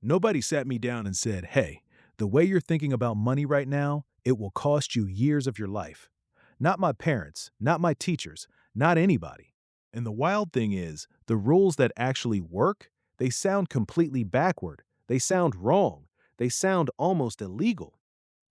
Nobody sat me down and said, hey, the way you're thinking about money right now, it will cost you years of your life. Not my parents, not my teachers, not anybody. And the wild thing is, the rules that actually work, they sound completely backward. They sound wrong. They sound almost illegal.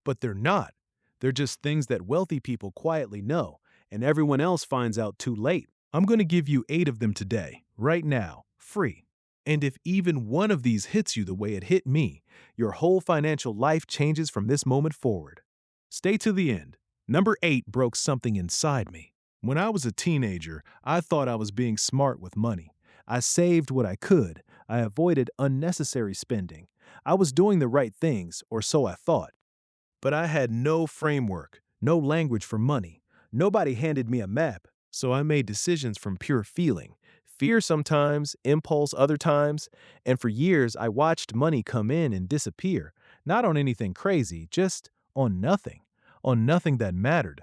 But they're not. They're just things that wealthy people quietly know, and everyone else finds out too late. I'm going to give you 8 of them today, right now, free. And if even one of these hits you the way it hit me, your whole financial life changes from this moment forward. Stay to the end. Number 8 broke something inside me. When I was a teenager, I thought I was being smart with money. I saved what I could. I avoided unnecessary spending. I was doing the right things, or so I thought. But I had no framework, no language for money. Nobody handed me a map, so I made decisions from pure feeling. Fear sometimes, impulse other times, and for years I watched money come in and disappear, not on anything crazy, just on nothing that mattered.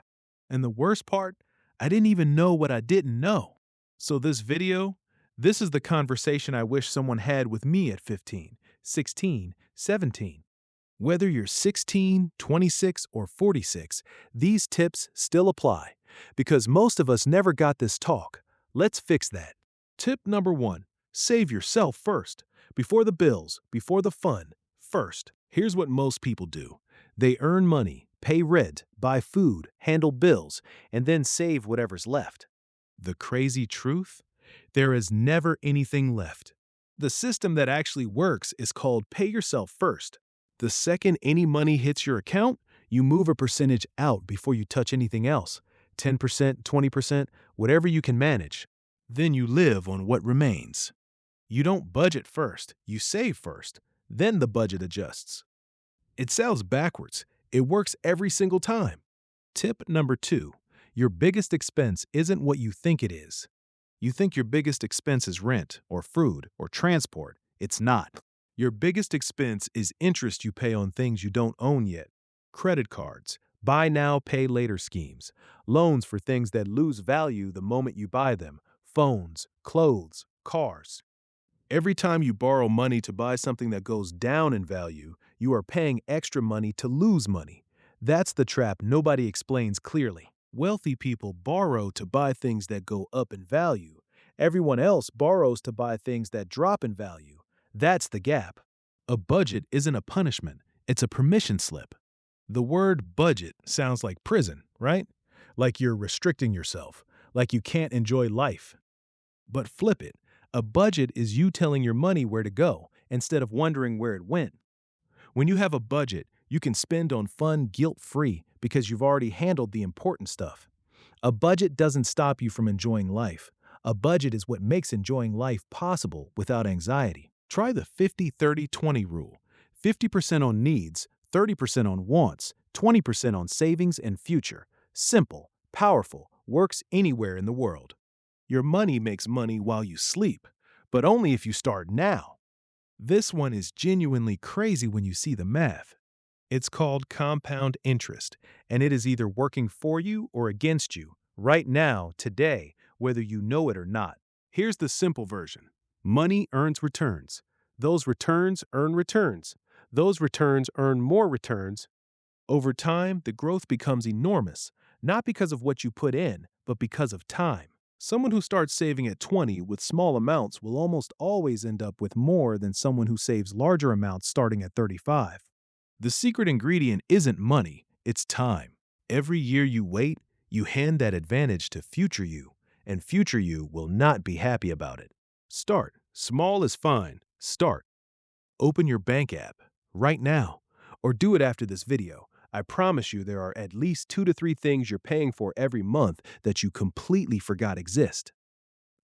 And the worst part, I didn't even know what I didn't know. So this is the conversation I wish someone had with me at 15, 16, 17. Whether you're 16, 26, or 46, these tips still apply because most of us never got this talk. Let's fix that. Tip number 1, save yourself first. Before the bills, before the fun, first. Here's what most people do. They earn money, pay rent, buy food, handle bills, and then save whatever's left. The crazy truth? There is never anything left. The system that actually works is called pay yourself first. The second any money hits your account, you move a percentage out before you touch anything else. 10%, 20%, whatever you can manage. Then you live on what remains. You don't budget first, you save first. Then the budget adjusts. It sounds backwards. It works every single time. Tip number 2, your biggest expense isn't what you think it is. You think your biggest expense is rent or food or transport. It's not. Your biggest expense is interest you pay on things you don't own yet. Credit cards, buy now, pay later schemes, loans for things that lose value the moment you buy them, phones, clothes, cars. Every time you borrow money to buy something that goes down in value, you are paying extra money to lose money. That's the trap nobody explains clearly. Wealthy people borrow to buy things that go up in value. Everyone else borrows to buy things that drop in value. That's the gap. A budget isn't a punishment, it's a permission slip. The word budget sounds like prison, right? Like you're restricting yourself, like you can't enjoy life. But flip it. A budget is you telling your money where to go instead of wondering where it went. When you have a budget, you can spend on fun guilt-free because you've already handled the important stuff. A budget doesn't stop you from enjoying life. A budget is what makes enjoying life possible without anxiety. Try the 50-30-20 rule. 50% on needs, 30% on wants, 20% on savings and future. Simple, powerful, works anywhere in the world. Your money makes money while you sleep, but only if you start now. This one is genuinely crazy when you see the math. It's called compound interest, and it is either working for you or against you, right now, today, whether you know it or not. Here's the simple version. Money earns returns. Those returns earn returns. Those returns earn more returns. Over time, the growth becomes enormous, not because of what you put in, but because of time. Someone who starts saving at 20 with small amounts will almost always end up with more than someone who saves larger amounts starting at 35. The secret ingredient isn't money, it's time. Every year you wait, you hand that advantage to future you, and future you will not be happy about it. Start. Small is fine. Start. Open your bank app right now, or do it after this video. I promise you there are at least 2 to 3 things you're paying for every month that you completely forgot exist.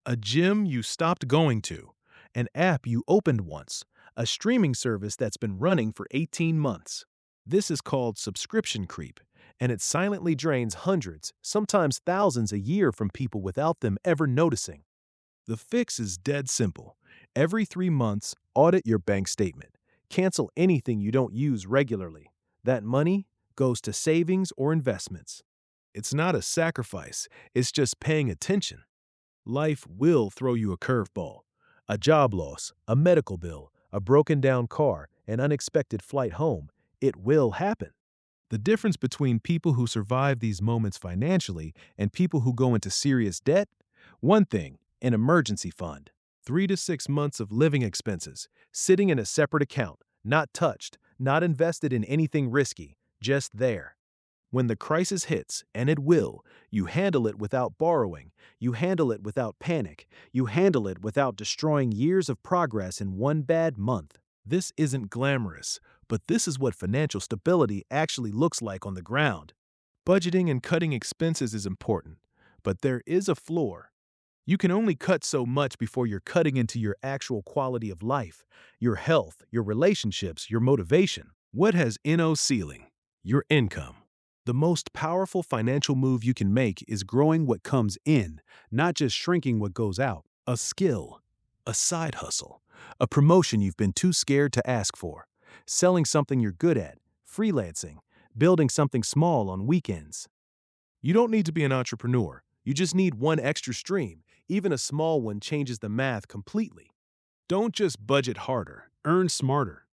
A gym you stopped going to, an app you opened once, a streaming service that's been running for 18 months. This is called subscription creep, and it silently drains hundreds, sometimes thousands a year from people without them ever noticing. The fix is dead simple. Every 3 months, audit your bank statement. Cancel anything you don't use regularly. That money goes to savings or investments. It's not a sacrifice, it's just paying attention. Life will throw you a curveball, a job loss, a medical bill, a broken down car, an unexpected flight home. It will happen. The difference between people who survive these moments financially and people who go into serious debt? One thing, an emergency fund. 3 to 6 months of living expenses, sitting in a separate account, not touched, not invested in anything risky, just there. When the crisis hits, and it will, you handle it without borrowing, you handle it without panic, you handle it without destroying years of progress in one bad month. This isn't glamorous, but this is what financial stability actually looks like on the ground. Budgeting and cutting expenses is important, but there is a floor. You can only cut so much before you're cutting into your actual quality of life, your health, your relationships, your motivation. What has no ceiling? Your income. The most powerful financial move you can make is growing what comes in, not just shrinking what goes out. A skill, a side hustle, a promotion you've been too scared to ask for, selling something you're good at, freelancing, building something small on weekends. You don't need to be an entrepreneur. You just need one extra stream. Even a small one changes the math completely. Don't just budget harder, earn smarter.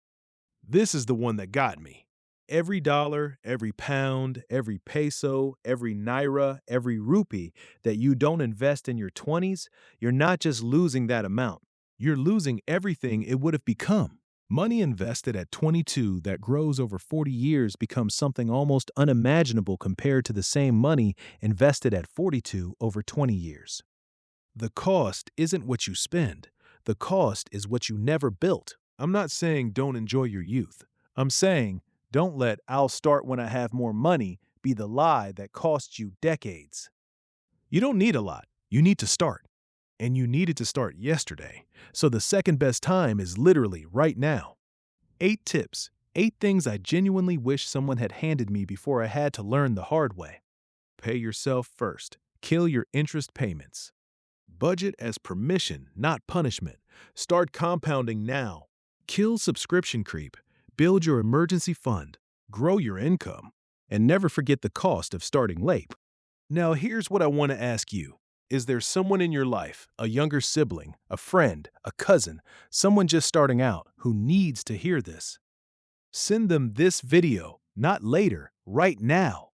This is the one that got me. Every dollar, every pound, every peso, every naira, every rupee that you don't invest in your 20s, you're not just losing that amount. You're losing everything it would have become. Money invested at 22 that grows over 40 years becomes something almost unimaginable compared to the same money invested at 42 over 20 years. The cost isn't what you spend. The cost is what you never built. I'm not saying don't enjoy your youth. I'm saying don't let "I'll start when I have more money" be the lie that costs you decades. You don't need a lot. You need to start. And you needed to start yesterday. So the second best time is literally right now. 8 tips. 8 things I genuinely wish someone had handed me before I had to learn the hard way. Pay yourself first. Kill your interest payments. Budget as permission, not punishment. Start compounding now. Kill subscription creep. Build your emergency fund. Grow your income. And never forget the cost of starting late. Now, here's what I want to ask you. Is there someone in your life, a younger sibling, a friend, a cousin, someone just starting out who needs to hear this? Send them this video, not later, right now.